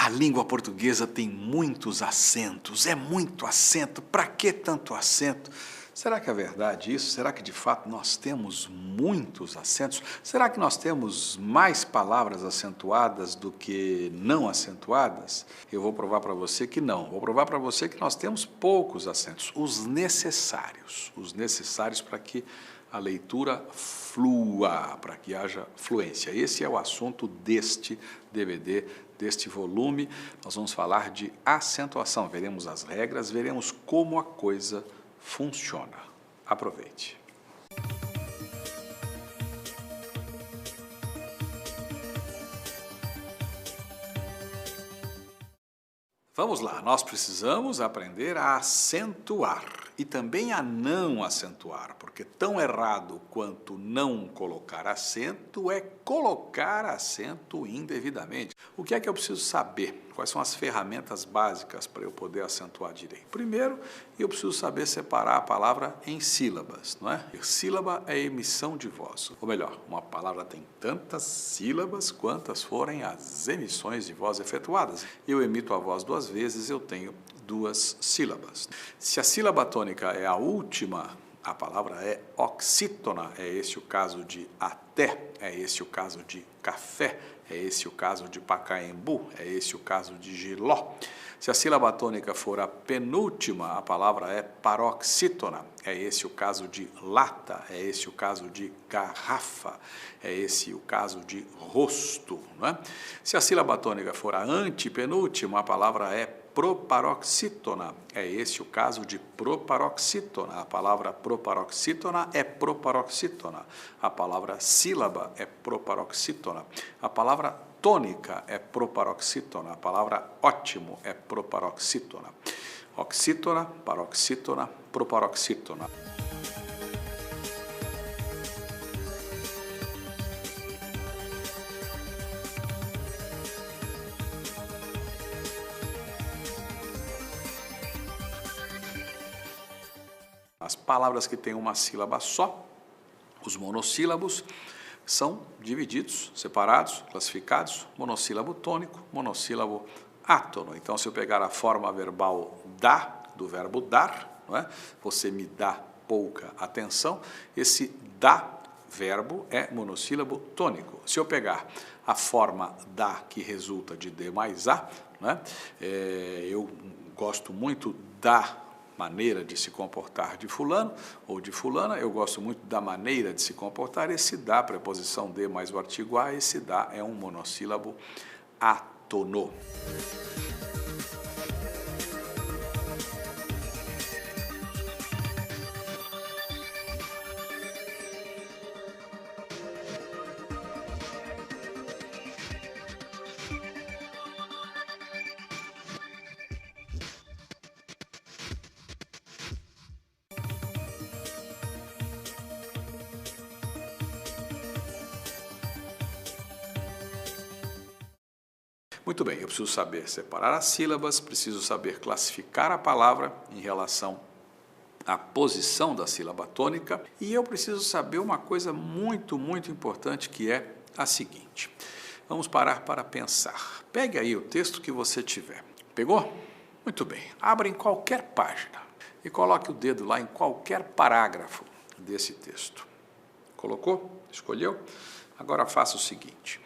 A língua portuguesa tem muitos acentos, é muito acento, para que tanto acento? Será que é verdade isso? Será que de fato nós temos muitos acentos? Será que nós temos mais palavras acentuadas do que não acentuadas? Eu vou provar para você que não. Vou provar para você que nós temos poucos acentos, os necessários para que a leitura flua, para que haja fluência. Esse é o assunto deste DVD, deste volume. Nós vamos falar de acentuação, veremos as regras, veremos como a coisa funciona. Aproveite. Vamos lá, nós precisamos aprender a acentuar e também a não acentuar, porque tão errado quanto não colocar acento é colocar acento indevidamente. O que é que eu preciso saber? Quais são as ferramentas básicas para eu poder acentuar direito? Primeiro, eu preciso saber separar a palavra em sílabas, não é? Sílaba é emissão de voz, ou melhor, uma palavra tem tantas sílabas quantas forem as emissões de voz efetuadas. Eu emito a voz duas vezes, eu tenho duas sílabas. Se a sílaba tônica é a última, a palavra é oxítona, é esse o caso de até, é esse o caso de café, é esse o caso de Pacaembu, é esse o caso de Giló. Se a sílaba tônica for a penúltima, a palavra é paroxítona, é esse o caso de lata, é esse o caso de garrafa, é esse o caso de rosto, não é? Se a sílaba tônica for a antepenúltima, a palavra é proparoxítona, é esse o caso de proparoxítona. A palavra proparoxítona é proparoxítona. A palavra sílaba é proparoxítona. A palavra tônica é proparoxítona. A palavra ótimo é proparoxítona. Oxítona, paroxítona, proparoxítona. As palavras que têm uma sílaba só, os monossílabos, são divididos, separados, classificados, monossílabo tônico, monossílabo átono. Então, se eu pegar a forma verbal dá, do verbo dar, não é? Você me dá pouca atenção, esse dá verbo é monossílabo tônico. Se eu pegar a forma dá, que resulta de D mais A, não é? Eu gosto muito da maneira de se comportar de fulano ou de fulana, eu gosto muito da maneira de se comportar, esse dá, preposição de mais o artigo a, esse dá é um monossílabo átono. Muito bem, eu preciso saber separar as sílabas, preciso saber classificar a palavra em relação à posição da sílaba tônica e eu preciso saber uma coisa muito importante que é a seguinte. Vamos parar para pensar. Pegue aí o texto que você tiver. Pegou? Muito bem. Abra em qualquer página e coloque o dedo lá em qualquer parágrafo desse texto. Colocou? Escolheu? Agora faça o seguinte.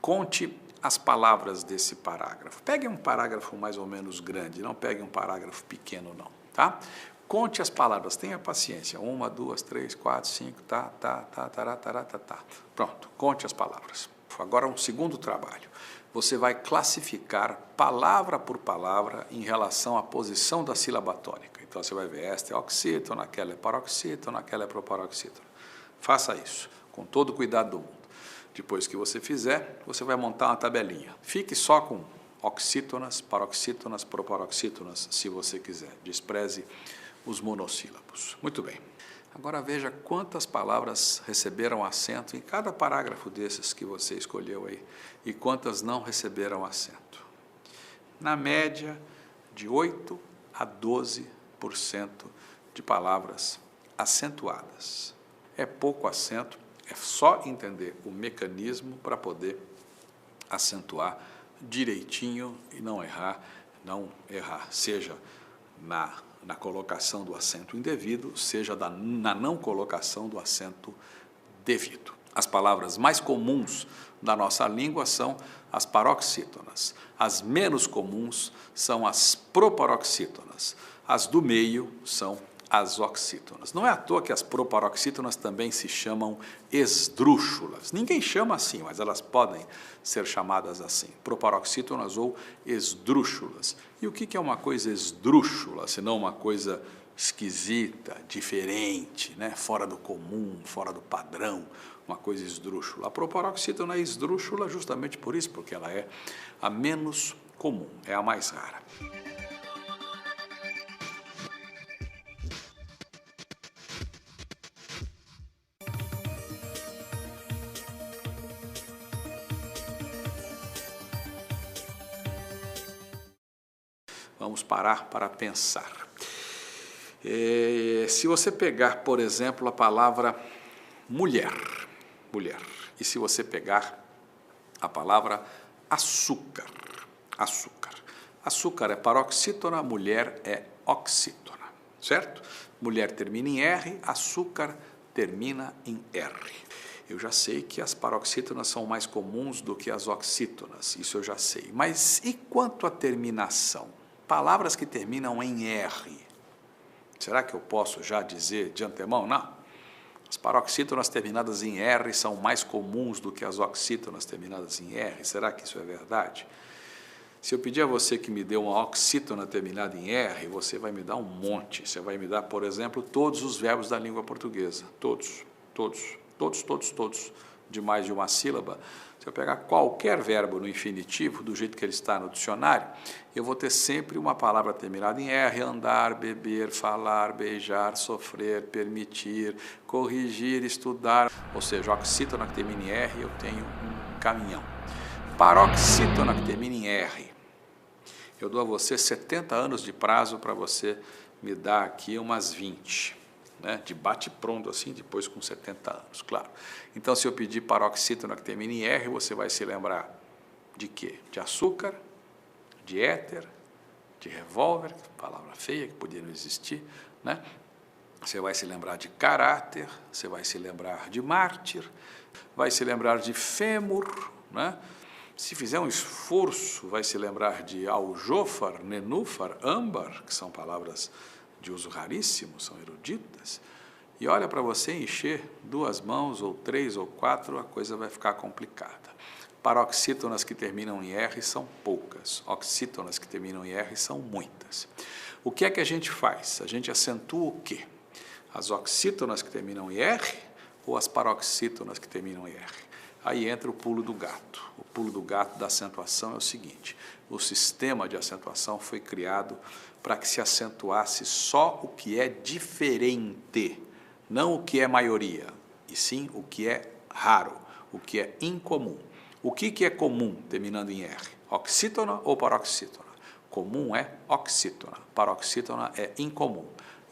Conte as palavras desse parágrafo. Pegue um parágrafo mais ou menos grande, não pegue um parágrafo pequeno não, tá? Conte as palavras, tenha paciência. 1, 2, 3, 4, 5, tá. Pronto, conte as palavras. Agora um segundo trabalho. Você vai classificar palavra por palavra em relação à posição da sílaba tônica. Então você vai ver, esta é oxítona, aquela é paroxítona, aquela é proparoxítona. Faça isso, com todo o cuidado do mundo. Depois que você fizer, você vai montar uma tabelinha. Fique só com oxítonas, paroxítonas, proparoxítonas, se você quiser. Despreze os monossílabos. Muito bem. Agora veja quantas palavras receberam acento em cada parágrafo desses que você escolheu aí e quantas não receberam acento. Na média, de 8 a 12% de palavras acentuadas. É pouco acento. É só entender o mecanismo para poder acentuar direitinho e não errar, seja na colocação do acento indevido, seja na não colocação do acento devido. As palavras mais comuns da nossa língua são as paroxítonas. As menos comuns são as proparoxítonas. As do meio são as oxítonas. Não é à toa que as proparoxítonas também se chamam esdrúxulas. Ninguém chama assim, mas elas podem ser chamadas assim, proparoxítonas ou esdrúxulas. E o que é uma coisa esdrúxula, senão uma coisa esquisita, diferente, né? Fora do comum, fora do padrão, uma coisa esdrúxula. A proparoxítona é esdrúxula justamente por isso, porque ela é a menos comum, é a mais rara. Vamos parar para pensar. Se você pegar, por exemplo, a palavra mulher, e se você pegar a palavra açúcar, açúcar é paroxítona, mulher é oxítona, certo? Mulher termina em R, açúcar termina em R. Eu já sei que as paroxítonas são mais comuns do que as oxítonas, isso eu já sei. Mas e quanto à terminação? Palavras que terminam em R, será que eu posso já dizer de antemão? Não. As paroxítonas terminadas em R são mais comuns do que as oxítonas terminadas em R. Será que isso é verdade? Se eu pedir a você que me dê uma oxítona terminada em R, você vai me dar um monte. Você vai me dar, por exemplo, todos os verbos da língua portuguesa. Todos, de mais de uma sílaba. Se eu pegar qualquer verbo no infinitivo, do jeito que ele está no dicionário, eu vou ter sempre uma palavra terminada em R: andar, beber, falar, beijar, sofrer, permitir, corrigir, estudar. Ou seja, oxítona que termina em R, eu tenho um caminhão. Paroxítona que termina em R, eu dou a você 70 anos de prazo para você me dar aqui umas 20. Né, de bate-pronto assim, depois com 70 anos, claro. Então, se eu pedir paroxítona que termina em R, você vai se lembrar de quê? De açúcar, de éter, de revólver, palavra feia que podia não existir, né? Você vai se lembrar de caráter, você vai se lembrar de mártir, vai se lembrar de fêmur, né? Se fizer um esforço, vai se lembrar de aljôfar, nenúfar, âmbar, que são palavras de uso raríssimo, são eruditas, e olha, para você encher 2 mãos, ou 3 ou 4, a coisa vai ficar complicada. Paroxítonas que terminam em R são poucas, oxítonas que terminam em R são muitas. O que é que a gente faz? A gente acentua o quê? As oxítonas que terminam em R ou as paroxítonas que terminam em R? Aí entra o pulo do gato. O pulo do gato da acentuação é o seguinte: o sistema de acentuação foi criado para que se acentuasse só o que é diferente, não o que é maioria, e sim o que é raro, o que é incomum. O que é comum terminando em R? Oxítona ou paroxítona? Comum é oxítona, paroxítona é incomum.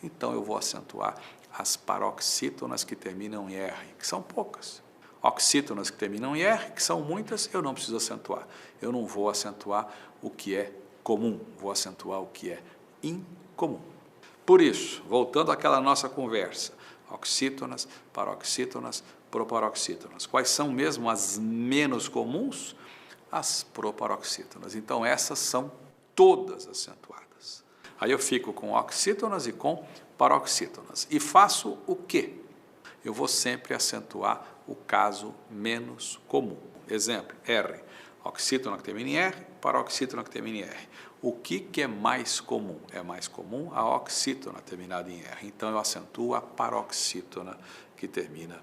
Então eu vou acentuar as paroxítonas que terminam em R, que são poucas. Oxítonas que terminam em R, que são muitas, eu não preciso acentuar. Eu não vou acentuar o que é comum, vou acentuar o que é incomum. Por isso, voltando àquela nossa conversa, oxítonas, paroxítonas, proparoxítonas. Quais são mesmo as menos comuns? As proparoxítonas. Então, essas são todas acentuadas. Aí eu fico com oxítonas e com paroxítonas. E faço o quê? Eu vou sempre acentuar o caso menos comum. Exemplo, R. Oxítona que termina em R, paroxítona que termina em R. O que é mais comum? É mais comum a oxítona terminada em R. Então, eu acentuo a paroxítona que termina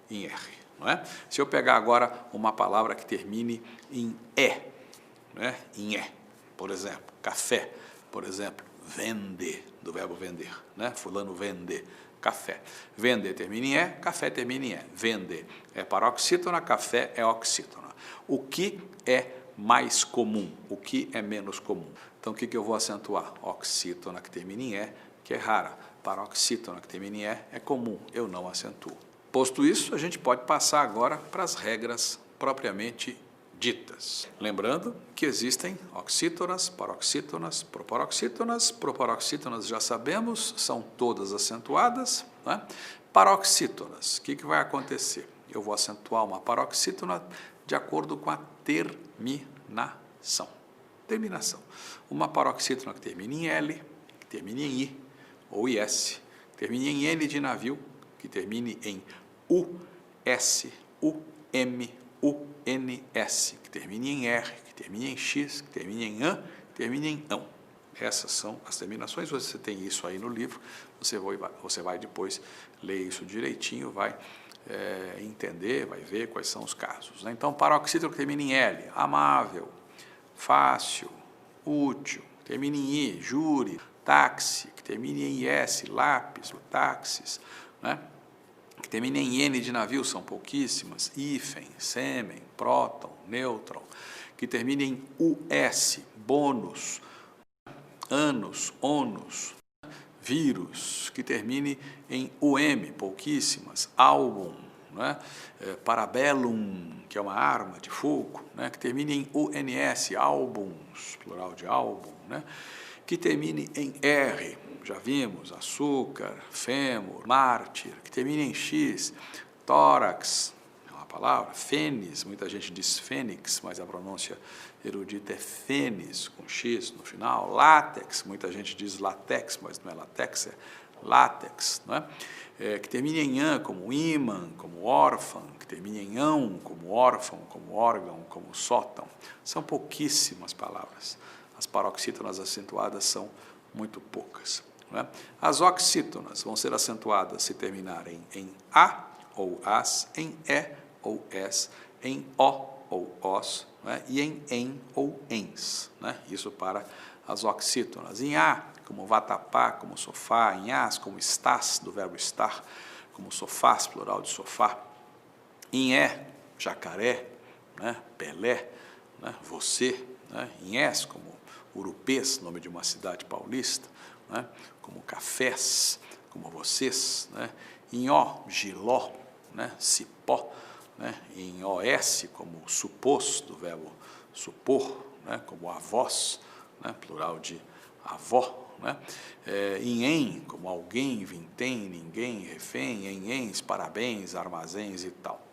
em R. Não é? Se eu pegar agora uma palavra que termine em E, né? Em E, por exemplo, café, por exemplo, vender, do verbo vender, né? Fulano vender. Café. Vender termina em E, café termina em E. Vender é paroxítona, café é oxítona. O que é mais comum? O que é menos comum? Então, o que eu vou acentuar? Oxítona que termina em E, que é rara. Paroxítona que termina em E é comum, eu não acentuo. Posto isso, a gente pode passar agora para as regras propriamente ditas. ditas. Lembrando que existem oxítonas, paroxítonas, proparoxítonas. Proparoxítonas já sabemos, são todas acentuadas, né? Paroxítonas, o que vai acontecer? Eu vou acentuar uma paroxítona de acordo com a terminação. Terminação. Uma paroxítona que termina em L, que termine em I ou IS, que termine em N de navio, que termine em US, UM, UNS, que termine em R, que termine em X, que termine em AN, que termine em ão. Essas são as terminações, você tem isso aí no livro, você vai depois ler isso direitinho, vai entender, vai ver quais são os casos, né? Então, paroxítona que termina em L, amável, fácil, útil, que termina em I, júri, táxi, que termine em IS, lápis, o táxis, né? Que termina em N de navio, são pouquíssimas, hífen, sêmen, próton, nêutron, que termine em US, bônus, ânus, ônus, vírus, que termine em UM, pouquíssimas, álbum, né? Parabellum, que é uma arma de fogo, né? Que termine em UNS, álbuns, plural de álbum, né? Que termine em R, já vimos, açúcar, fêmur, mártir, que termine em X, tórax, é uma palavra, fênis, muita gente diz fênix, mas a pronúncia erudita é fênis, com X no final, látex, muita gente diz latex, mas não é latex, é látex, né? Que termine em an, como ímã, como órfão, que termine em ão, como órfão, como órgão, como sótão. São pouquíssimas palavras. As paroxítonas acentuadas são muito poucas, né? As oxítonas vão ser acentuadas se terminarem em A ou AS, em E ou S, em O ou OS, né? E em ou ENS, né? Isso para as oxítonas. Em A, como vatapá, como sofá, em AS, como estás, do verbo estar, como sofás, plural de sofá. Em E, jacaré, né? Pelé, né? Você, né? Em S, como Urupês, nome de uma cidade paulista, né? Como cafés, como vocês, né? Em O, giló, né? Cipó, né? Em OS, como supôs, do verbo supor, né? Como avós, né? Plural de avó, né? Em, como alguém, vintém, ninguém, refém, em ens, parabéns, armazéns e tal.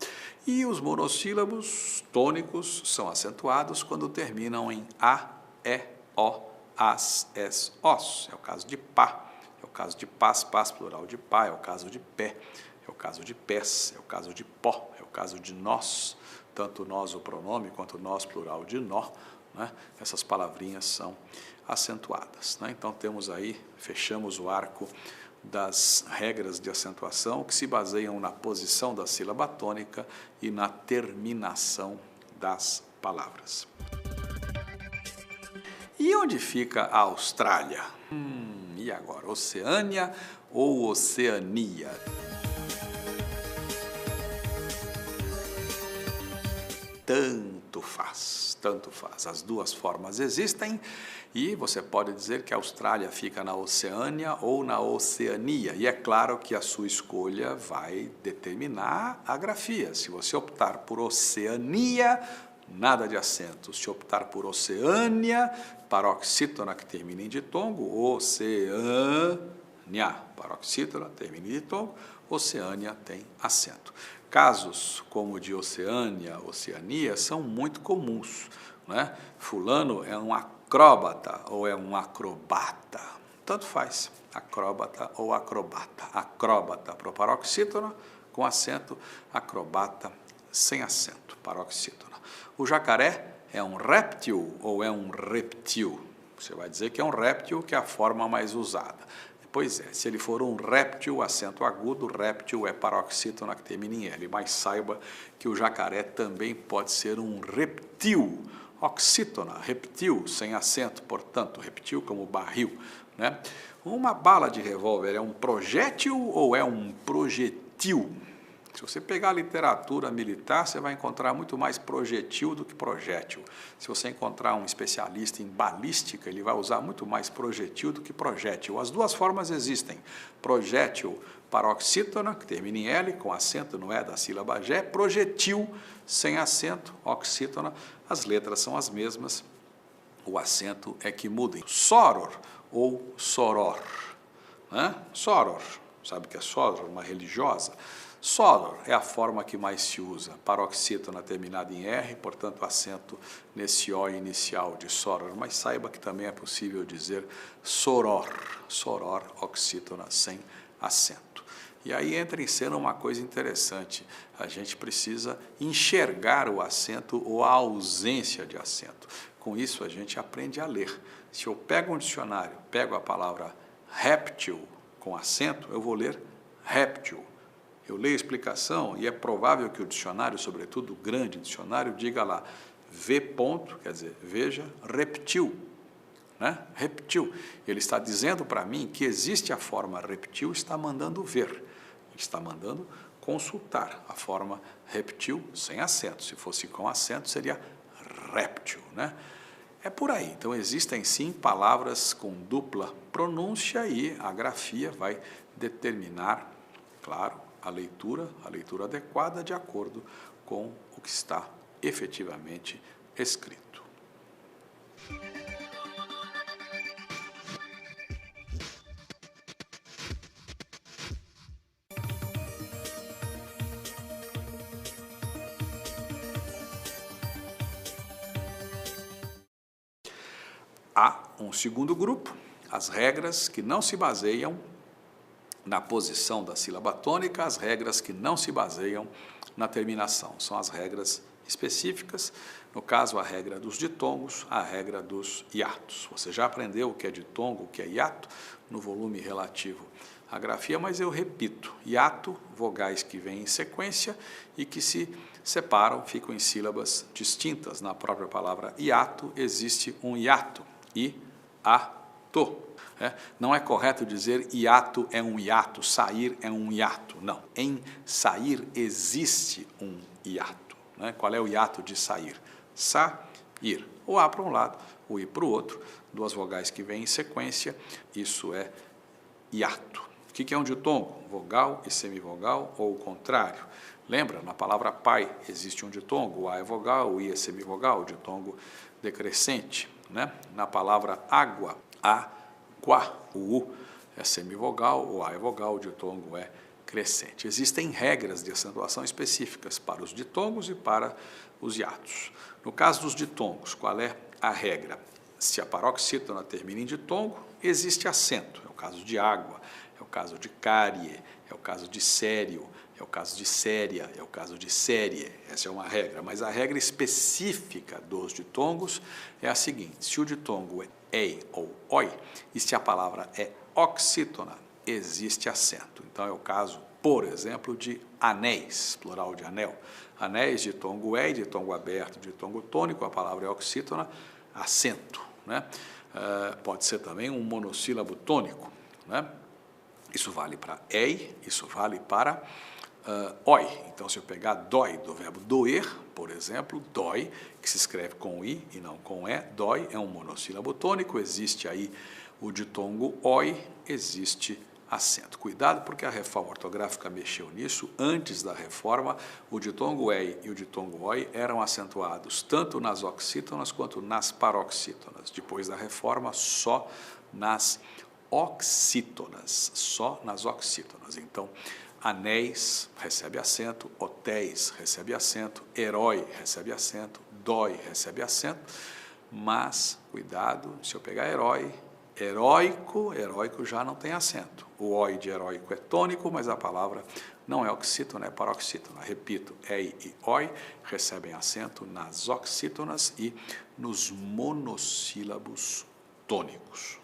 E os monossílabos tônicos são acentuados quando terminam em A, E, O, As, Es, Os. É o caso de pá, é o caso de pás, pás, plural de pá, é o caso de pé, é o caso de pés, é o caso de pó, é o caso de nós, tanto nós o pronome quanto nós plural de nó, né? Essas palavrinhas são acentuadas, né? Então temos aí, fechamos o arco das regras de acentuação que se baseiam na posição da sílaba tônica e na terminação das palavras. E onde fica a Austrália? E agora, Oceânia ou Oceania? Tanto faz, tanto faz. As duas formas existem e você pode dizer que a Austrália fica na Oceânia ou na Oceania. E é claro que a sua escolha vai determinar a grafia. Se você optar por Oceania, nada de acento. Se optar por Oceânia, paroxítona que termina em ditongo, Oceânia, paroxítona termina em ditongo, Oceânia tem acento. Casos como o de Oceânia, Oceania, são muito comuns, né? Fulano é um acróbata ou é um acrobata, tanto faz, acróbata ou acrobata. Acróbata para paroxítona com acento, acrobata sem acento, paroxítona. O jacaré é um réptil ou é um reptil? Você vai dizer que é um réptil, que é a forma mais usada. Pois é, se ele for um réptil, acento agudo, réptil é paroxítona que termina em L, mas saiba que o jacaré também pode ser um reptil, oxítona, reptil, sem acento, portanto, reptil como barril, né? Uma bala de revólver é um projétil ou é um projetil? Se você pegar a literatura militar, você vai encontrar muito mais projetil do que projétil. Se você encontrar um especialista em balística, ele vai usar muito mais projetil do que projétil. As duas formas existem. Projétil paroxítona, que termina em L, com acento no E da sílaba G. Projetil sem acento, oxítona. As letras são as mesmas, o acento é que muda. Soror ou soror. Soror, sabe o que é soror? Uma religiosa. Soror é a forma que mais se usa, paroxítona terminada em R, portanto acento nesse O inicial de soror, mas saiba que também é possível dizer soror, soror, oxítona sem acento. E aí entra em cena uma coisa interessante, a gente precisa enxergar o acento ou a ausência de acento. Com isso a gente aprende a ler. Se eu pego um dicionário, pego a palavra réptil com acento, eu vou ler réptil. Eu leio a explicação e é provável que o dicionário, sobretudo o grande dicionário, diga lá, V ponto, quer dizer, veja, reptil, reptil. Ele está dizendo para mim que existe a forma reptil, está mandando ver, ele está mandando consultar a forma reptil sem acento. Se fosse com acento, seria réptil, É por aí. Então, existem sim palavras com dupla pronúncia e a grafia vai determinar, claro, a leitura adequada de acordo com o que está efetivamente escrito. Há um segundo grupo, as regras que não se baseiam na posição da sílaba tônica, as regras que não se baseiam na terminação. São as regras específicas, no caso a regra dos ditongos, a regra dos hiatos. Você já aprendeu o que é ditongo, o que é hiato, no volume relativo à grafia, mas eu repito, hiato, vogais que vêm em sequência e que se separam, ficam em sílabas distintas. Na própria palavra hiato existe um hiato, i-a-to. Não é correto dizer hiato é um hiato, sair é um hiato. Não, em sair existe um hiato. Qual é o hiato de sair? Sa-ir. O A para um lado, o I para o outro, duas vogais que vêm em sequência, isso é hiato. O que é um ditongo? Vogal e semivogal ou o contrário? Lembra, na palavra pai existe um ditongo, o A é vogal, o I é semivogal, o ditongo decrescente. Na palavra água, água, o U é semivogal, o A é vogal, o ditongo é crescente. Existem regras de acentuação específicas para os ditongos e para os hiatos. No caso dos ditongos, qual é a regra? Se a paroxítona termina em ditongo, existe acento. É o caso de água, é o caso de cárie, é o caso de sério, é o caso de séria, é o caso de série. Essa é uma regra, mas a regra específica dos ditongos é a seguinte: se o ditongo é ei ou oi, e se a palavra é oxítona, existe acento. Então é o caso, por exemplo, de anéis, plural de anel. Anéis, ditongo é, ditongo aberto, ditongo tônico, a palavra é oxítona, acento. Pode ser também um monossílabo tônico. Isso vale para ei, isso vale para oi. Então, se eu pegar dói, do verbo doer, por exemplo, dói, que se escreve com i e não com e, dói é um monossílabo tônico, existe aí o ditongo oi, existe acento. Cuidado, porque a reforma ortográfica mexeu nisso. Antes da reforma, o ditongo ei e o ditongo oi eram acentuados tanto nas oxítonas quanto nas paroxítonas. Depois da reforma, só nas oxítonas, só nas oxítonas. Então, anéis recebe acento, hotéis recebe acento, herói recebe acento, dói recebe acento, mas, cuidado, se eu pegar herói, heróico já não tem acento. O oi de heróico é tônico, mas a palavra não é oxítona, é paroxítona. Repito, ei e oi recebem acento nas oxítonas e nos monossílabos tônicos.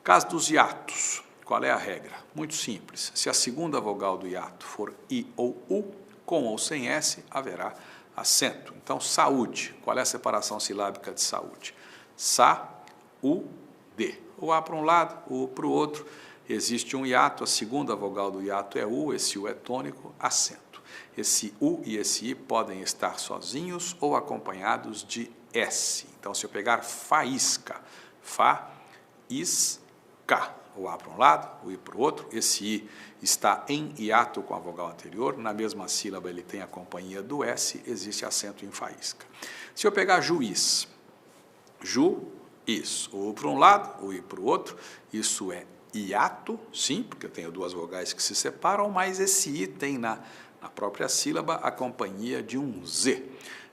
Caso dos hiatos, qual é a regra? Muito simples. Se a segunda vogal do hiato for I ou U, com ou sem S, haverá acento. Então, saúde. Qual é a separação silábica de saúde? Sa-u-de. O A para um lado, o U para o outro. existe um hiato, a segunda vogal do hiato é U, esse U é tônico, acento. Esse U e esse I podem estar sozinhos ou acompanhados de S. Então, se eu pegar faísca, fa, is, ca, o A para um lado, o I para o outro, esse I está em hiato com a vogal anterior, na mesma sílaba ele tem a companhia do S, existe acento em faísca. Se eu pegar juiz, ju, is, o U para um lado, o I para o outro, isso é hiato, sim, porque eu tenho duas vogais que se separam, mas esse I tem na própria sílaba a companhia de um Z.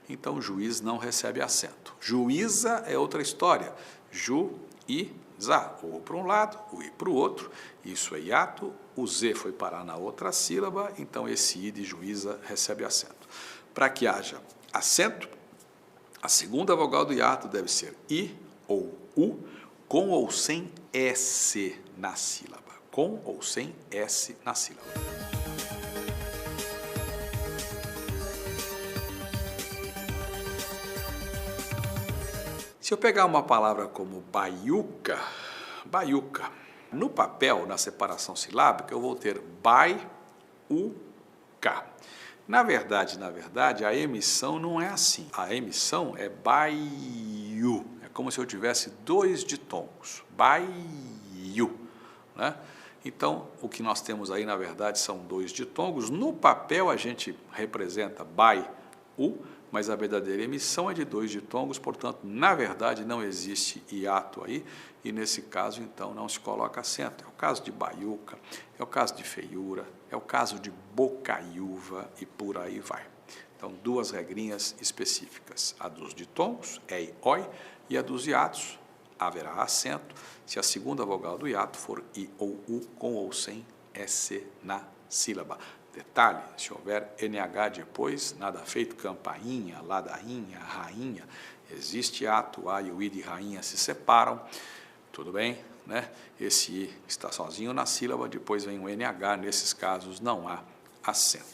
Então, juiz não recebe acento. Juíza é outra história. Ju, I, za. O U para um lado, o I para o outro. Isso é hiato. O Z foi parar na outra sílaba, então esse I de juíza recebe acento. Para que haja acento, a segunda vogal do hiato deve ser I ou U, com ou sem S na sílaba. Com ou sem S na sílaba. Se eu pegar uma palavra como baiuca, baiuca, no papel, na separação silábica, eu vou ter bai, u, ca. Na verdade, a emissão não é assim. A emissão é baiu. É como se eu tivesse dois ditongos. Baiu, né? Então, o que nós temos aí, na verdade, são dois ditongos. No papel, a gente representa bai, u, mas a verdadeira emissão é de dois ditongos, portanto, na verdade, não existe hiato aí, e nesse caso, então, não se coloca acento. É o caso de baiuca, é o caso de feiura, é o caso de bocaiúva e por aí vai. Então, duas regrinhas específicas, a dos ditongos, ei, oi, e a dos hiatos, haverá acento, se a segunda vogal do hiato for I ou U, com ou sem S na sílaba. Detalhe, se houver NH depois, nada feito, campainha, ladainha, rainha, existe hiato, A e o I de rainha se separam, tudo bem, né? Esse I está sozinho na sílaba, depois vem o NH, nesses casos não há acento.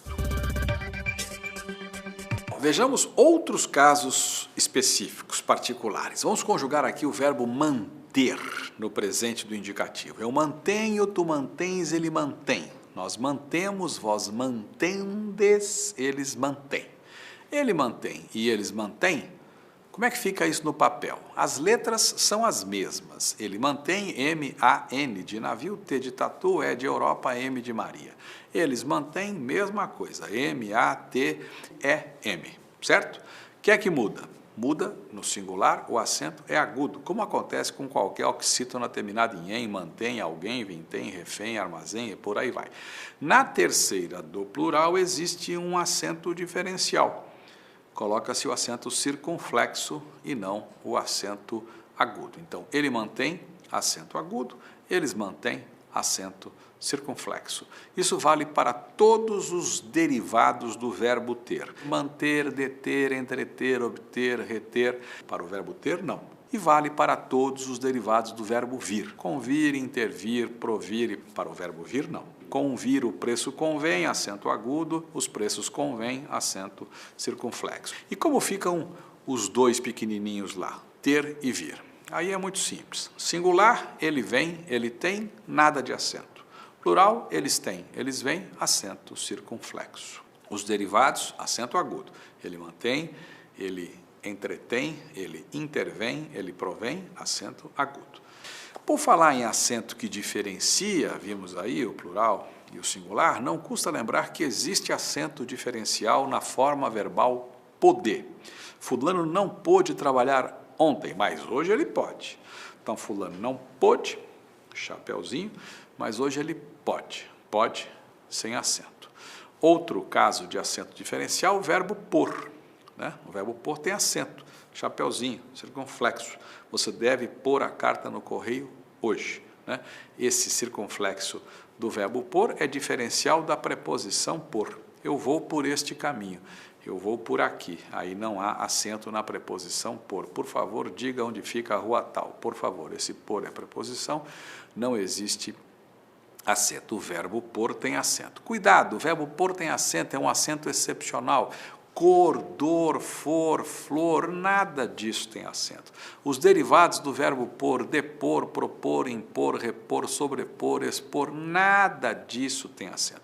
Vejamos outros casos específicos, particulares. Vamos conjugar aqui o verbo manter no presente do indicativo. Eu mantenho, tu mantens, ele mantém. Nós mantemos, vós mantendes, eles mantêm. Ele mantém e eles mantêm. Como é que fica isso no papel? As letras são as mesmas. Ele mantém, M, A, N de navio, T de tatu, E de Europa, M de Maria. Eles mantêm, mesma coisa, M, A, T, E, M, certo? O que é que muda? Muda, no singular, o acento é agudo, como acontece com qualquer oxítona terminada em em, mantém, alguém, vintém, refém, armazém e por aí vai. Na terceira do plural existe um acento diferencial. Coloca-se o acento circunflexo e não o acento agudo. Então, ele mantém acento agudo, eles mantêm acento circunflexo. Isso vale para todos os derivados do verbo ter. Manter, deter, entreter, obter, reter. Para o verbo ter, não. E vale para todos os derivados do verbo vir. Convir, intervir, provir. E para o verbo vir, não. Convir, o preço convém, acento agudo. Os preços convém, acento circunflexo. E como ficam os dois pequenininhos lá? Ter e vir. Aí é muito simples. Singular, ele vem, ele tem, nada de acento. Plural, eles têm, eles vêm, acento circunflexo. Os derivados, acento agudo. Ele mantém, ele entretém, ele intervém, ele provém, acento agudo. Por falar em acento que diferencia, vimos aí o plural e o singular, não custa lembrar que existe acento diferencial na forma verbal poder. Fulano não pôde trabalhar ontem, mas hoje ele pode. Então, fulano não pôde, chapeuzinho, mas hoje ele pode. Pode sem acento. Outro caso de acento diferencial, o verbo pôr. Né? O verbo pôr tem acento, chapeuzinho, circunflexo. Você deve pôr a carta no correio hoje. Né? Esse circunflexo do verbo pôr é diferencial da preposição por. Eu vou por este caminho. Eu vou por aqui, aí não há acento na preposição por. Por favor, diga onde fica a rua tal. Por favor, esse por é preposição, não existe acento. O verbo por tem acento. Cuidado, o verbo por tem acento, é um acento excepcional. cor, dor, for, flor, nada disso tem acento. Os derivados do verbo pôr, depor, propor, impor, repor, sobrepor, expor, nada disso tem acento.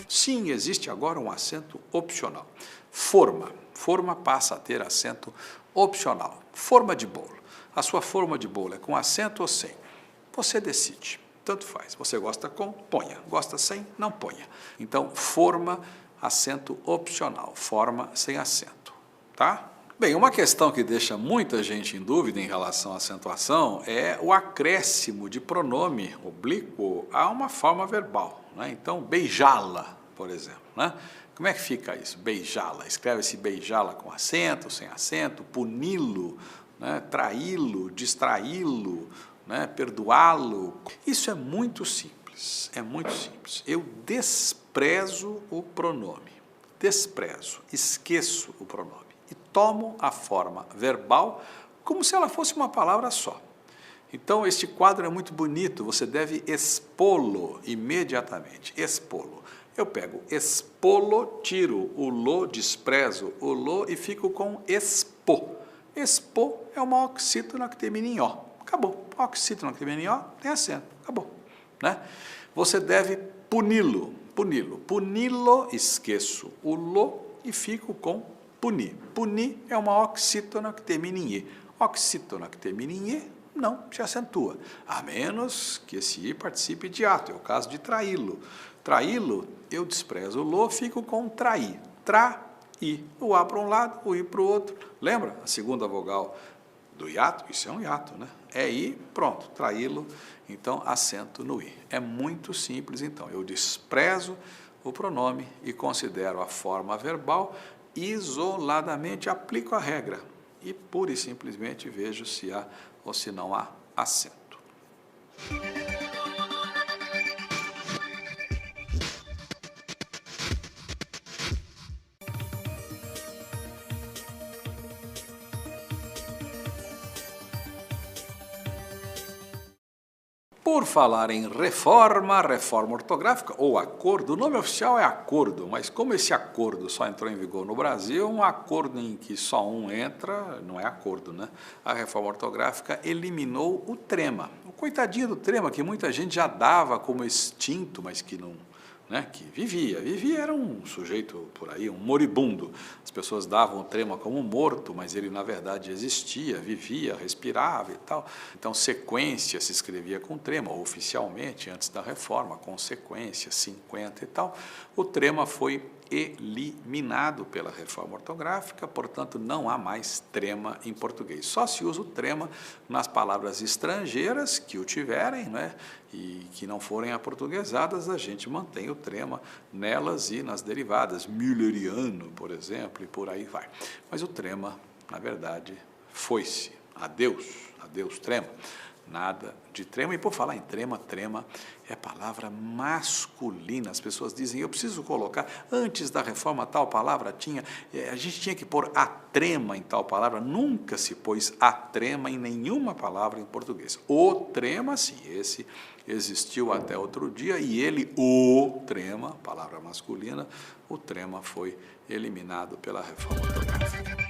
Sim, existe agora um acento opcional. Forma. Forma passa a ter acento opcional. Forma de bolo. A sua forma de bolo é com acento ou sem? Você decide. Tanto faz. Você gosta com? Ponha. Gosta sem? Não ponha. Então, forma, acento opcional. Forma sem acento. Tá? Bem, uma questão que deixa muita gente em dúvida em relação à acentuação é o acréscimo de pronome oblíquo a uma forma verbal, né? Então, beijá-la, por exemplo, né? Como é que fica isso? Beijá-la. Escreve-se beijá-la com acento, sem acento, puni-lo, né? Traí-lo, distraí-lo, né? Perdoá-lo. Isso é muito simples, é muito simples. Eu desprezo o pronome, desprezo, esqueço o pronome e tomo a forma verbal como se ela fosse uma palavra só. Então, este quadro é muito bonito, você deve expô-lo imediatamente, expô-lo. Eu pego expô-lo, tiro o lo, desprezo o lo e fico com expô. Expô é uma oxítona que termina em ó. Acabou. Oxítona que termina em ó, tem acento. Acabou. Né? Você deve puni-lo. Puni-lo. Puni-lo, esqueço o lo e fico com punir. Punir é uma oxítona que termina em e. Oxítona que termina em e não se acentua, a menos que esse i participe de ato. É o caso de traí-lo. Traí-lo, eu desprezo o lo, fico com traí. Tra-i. O a para um lado, o i para o outro. Lembra? A segunda vogal do hiato, isso é um hiato, né? É i, pronto, traí-lo, então acento no i. É muito simples, então. Eu desprezo o pronome e considero a forma verbal, isoladamente aplico a regra e pura e simplesmente vejo se há ou se não há acento. Por falar em reforma, reforma ortográfica ou acordo, o nome oficial é acordo, mas como esse acordo só entrou em vigor no Brasil, um acordo em que só um entra, não é acordo, né? A reforma ortográfica eliminou o trema. O coitadinho do trema, que muita gente já dava como extinto, mas que não, né, que vivia, era um sujeito por aí, um moribundo. As pessoas davam o trema como morto, mas ele na verdade existia, vivia, respirava e tal. Então sequência se escrevia com trema, oficialmente, antes da reforma, consequência, 50 e tal. O trema foi eliminado pela reforma ortográfica, portanto não há mais trema em português. Só se usa o trema nas palavras estrangeiras que o tiverem, né, e que não forem aportuguesadas, a gente mantém o trema nelas e nas derivadas, mülleriano, por exemplo, e por aí vai. Mas o trema, na verdade, foi-se. Adeus, adeus trema. Nada de trema. E por falar em trema, trema é palavra masculina. As pessoas dizem, eu preciso colocar, antes da reforma tal palavra tinha, a gente tinha que pôr a trema em tal palavra. Nunca se pôs a trema em nenhuma palavra em português. O trema, sim, esse existiu até outro dia e ele, o trema, palavra masculina, o trema foi eliminado pela reforma ortográfica.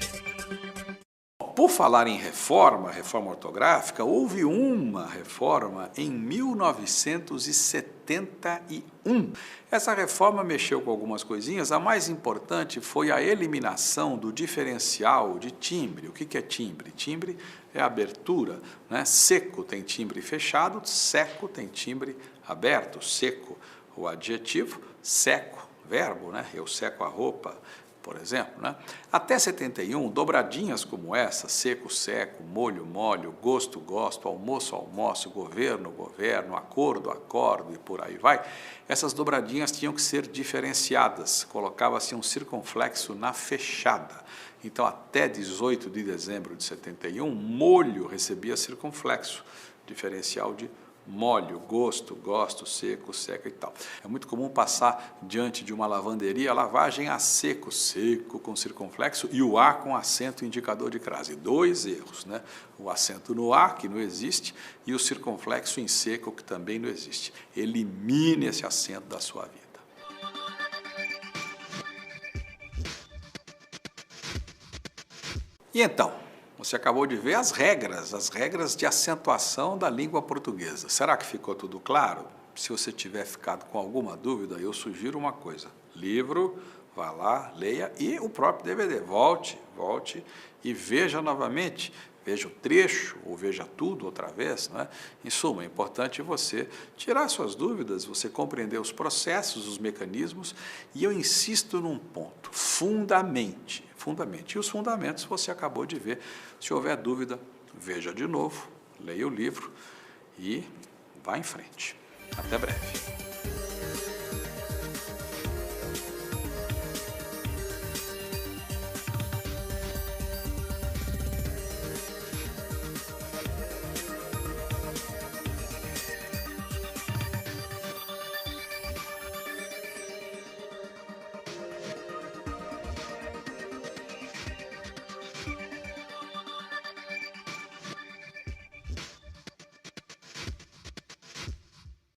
Por falar em reforma, reforma ortográfica, houve uma reforma em 1971. Essa reforma mexeu com algumas coisinhas, a mais importante foi a eliminação do diferencial de timbre. O que é timbre? Timbre é abertura, né? Seco tem timbre fechado, seco tem timbre aberto. Seco, o adjetivo, seco, verbo, né? Eu seco a roupa, por exemplo, né? Até 71, dobradinhas como essa, seco, seco, molho, molho, gosto, gosto, almoço, almoço, governo, governo, acordo, acordo e por aí vai, essas dobradinhas tinham que ser diferenciadas, colocava-se um circunflexo na fechada. Então, até 18 de dezembro de 71, molho recebia circunflexo, diferencial de molho, gosto, gosto, seco, seco e tal. É muito comum passar diante de uma lavanderia a lavagem a seco, seco com circunflexo e o A com acento indicador de crase. Dois erros, né? O acento no A, que não existe, e o circunflexo em seco, que também não existe. Elimine esse acento da sua vida. E então, você acabou de ver as regras de acentuação da língua portuguesa. Será que ficou tudo claro? Se você tiver ficado com alguma dúvida, eu sugiro uma coisa. Livro, vá lá, leia e o próprio DVD. Volte e veja novamente. Veja o trecho ou veja tudo outra vez, não é? Em suma, é importante você tirar suas dúvidas, você compreender os processos, os mecanismos, e eu insisto num ponto, fundamente. E os fundamentos você acabou de ver. Se houver dúvida, veja de novo, leia o livro e vá em frente. Até breve.